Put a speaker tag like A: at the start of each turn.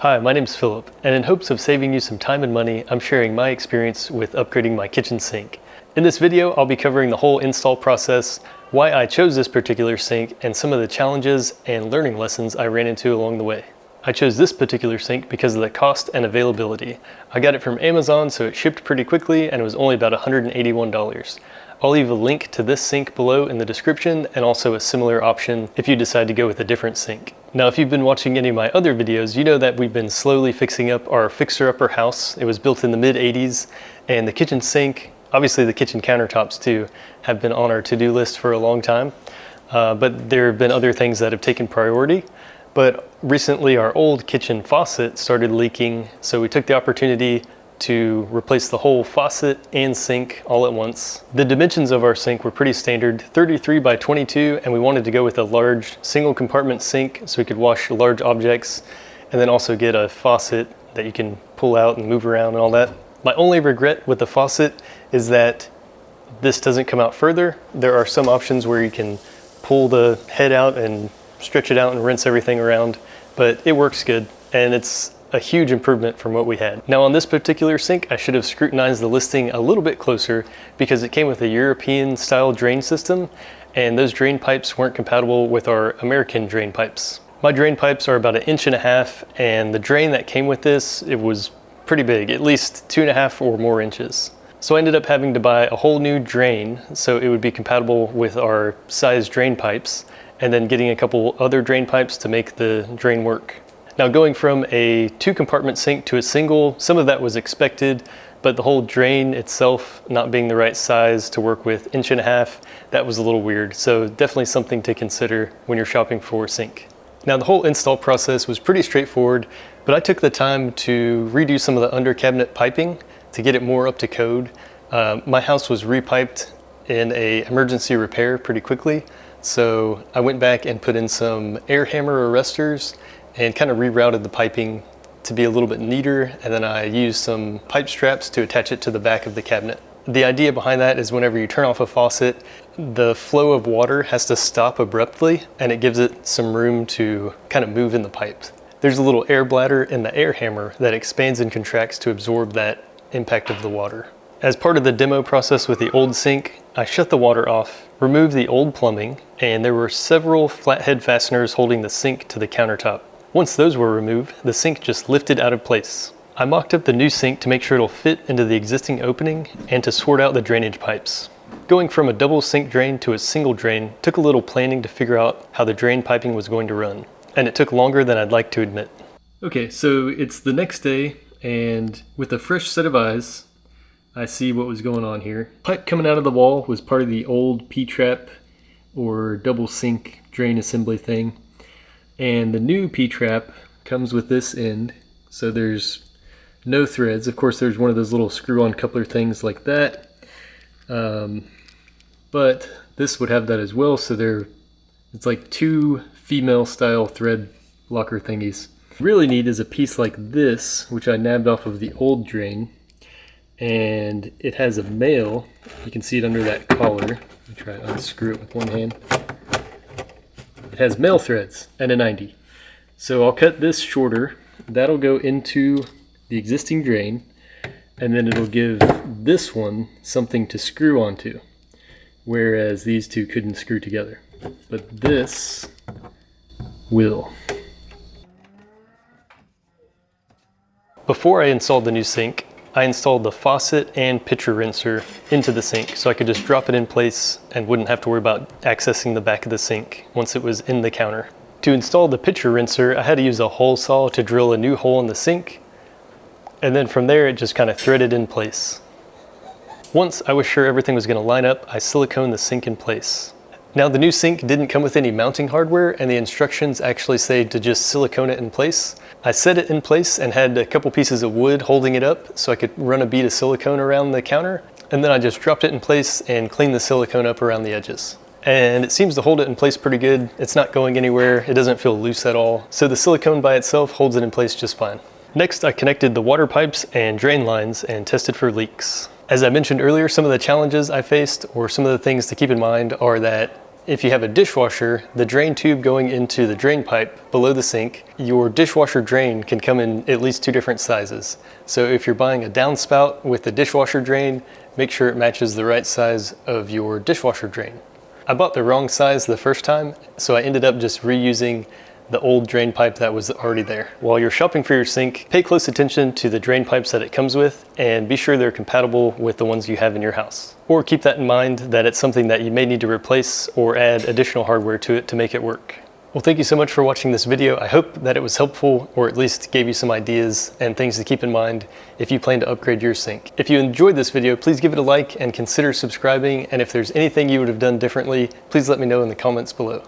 A: Hi, my name's Philip, and in hopes of saving you some time and money, I'm sharing my experience with upgrading my kitchen sink. In this video, I'll be covering the whole install process, why I chose this particular sink, and some of the challenges and learning lessons I ran into along the way. I chose this particular sink because of the cost and availability. I got it from Amazon, so it shipped pretty quickly, and it was only about $181. I'll leave a link to this sink below in the description and also a similar option if you decide to go with a different sink. Now, if you've been watching any of my other videos, you know that we've been slowly fixing up our fixer-upper house. It was built in the mid-80s, and the kitchen sink, obviously the kitchen countertops too, have been on our to-do list for a long time. But there have been other things that have taken priority. But recently our old kitchen faucet started leaking, so we took the opportunity to replace the whole faucet and sink all at once. The dimensions of our sink were pretty standard, 33 by 22, and we wanted to go with a large single compartment sink so we could wash large objects and then also get a faucet that you can pull out and move around and all that. My only regret with the faucet is that this doesn't come out further. There are some options where you can pull the head out and stretch it out and rinse everything around, but it works good and it's a huge improvement from what we had. Now on this particular sink, I should have scrutinized the listing a little bit closer because it came with a European style drain system and those drain pipes weren't compatible with our American drain pipes. My drain pipes are about 1.5 inches and the drain that came with this, it was pretty big, at least 2.5 or more inches. So I ended up having to buy a whole new drain so it would be compatible with our size drain pipes and then getting a couple other drain pipes to make the drain work. Now going from a 2-compartment sink to a single, some of that was expected, but the whole drain itself not being the right size to work with 1.5 inches, that was a little weird. So definitely something to consider when you're shopping for a sink. Now the whole install process was pretty straightforward, but I took the time to redo some of the under cabinet piping to get it more up to code. My house was repiped in a emergency repair pretty quickly, so I went back and put in some air hammer arresters and kind of rerouted the piping to be a little bit neater, and then I used some pipe straps to attach it to the back of the cabinet. The idea behind that is whenever you turn off a faucet, the flow of water has to stop abruptly and it gives it some room to kind of move in the pipe. There's a little air bladder in the air hammer that expands and contracts to absorb that impact of the water. As part of the demo process with the old sink, I shut the water off, removed the old plumbing, and there were several flathead fasteners holding the sink to the countertop. Once those were removed, the sink just lifted out of place. I mocked up the new sink to make sure it'll fit into the existing opening and to sort out the drainage pipes. Going from a double sink drain to a single drain took a little planning to figure out how the drain piping was going to run, and it took longer than I'd like to admit. Okay, so it's the next day, and with a fresh set of eyes, I see what was going on here. Pipe coming out of the wall was part of the old P-trap or double sink drain assembly thing. And the new P-trap comes with this end, so there's no threads. Of course, there's one of those little screw-on coupler things like that, but this would have that as well. So it's like 2 female-style thread locker thingies. Really neat is a piece like this, which I nabbed off of the old drain, and it has a male. You can see it under that collar. Let me try to unscrew it with one hand. It has male threads and a 90. So I'll cut this shorter. That'll go into the existing drain, and then it'll give this one something to screw onto, whereas these two couldn't screw together. But this will. Before I installed the new sink, I installed the faucet and pitcher rinser into the sink so I could just drop it in place and wouldn't have to worry about accessing the back of the sink once it was in the counter. To install the pitcher rinser, I had to use a hole saw to drill a new hole in the sink, and then from there it just kind of threaded in place. Once I was sure everything was going to line up, I siliconed the sink in place. Now the new sink didn't come with any mounting hardware, and the instructions actually say to just silicone it in place. I set it in place and had a couple pieces of wood holding it up so I could run a bead of silicone around the counter, and then I just dropped it in place and cleaned the silicone up around the edges. And it seems to hold it in place pretty good. It's not going anywhere. It doesn't feel loose at all. So the silicone by itself holds it in place just fine. Next, I connected the water pipes and drain lines and tested for leaks. As I mentioned earlier, some of the challenges I faced, or some of the things to keep in mind, are that If you have a dishwasher, the drain tube going into the drain pipe below the sink, your dishwasher drain can come in at least 2 different sizes. So if you're buying a downspout with the dishwasher drain, make sure it matches the right size of your dishwasher drain. I bought the wrong size the first time, so I ended up just reusing the old drain pipe that was already there. While you're shopping for your sink, pay close attention to the drain pipes that it comes with and be sure they're compatible with the ones you have in your house. Or keep that in mind that it's something that you may need to replace or add additional hardware to it to make it work. Well, thank you so much for watching this video. I hope that it was helpful or at least gave you some ideas and things to keep in mind if you plan to upgrade your sink. If you enjoyed this video, please give it a like and consider subscribing. And if there's anything you would have done differently, please let me know in the comments below.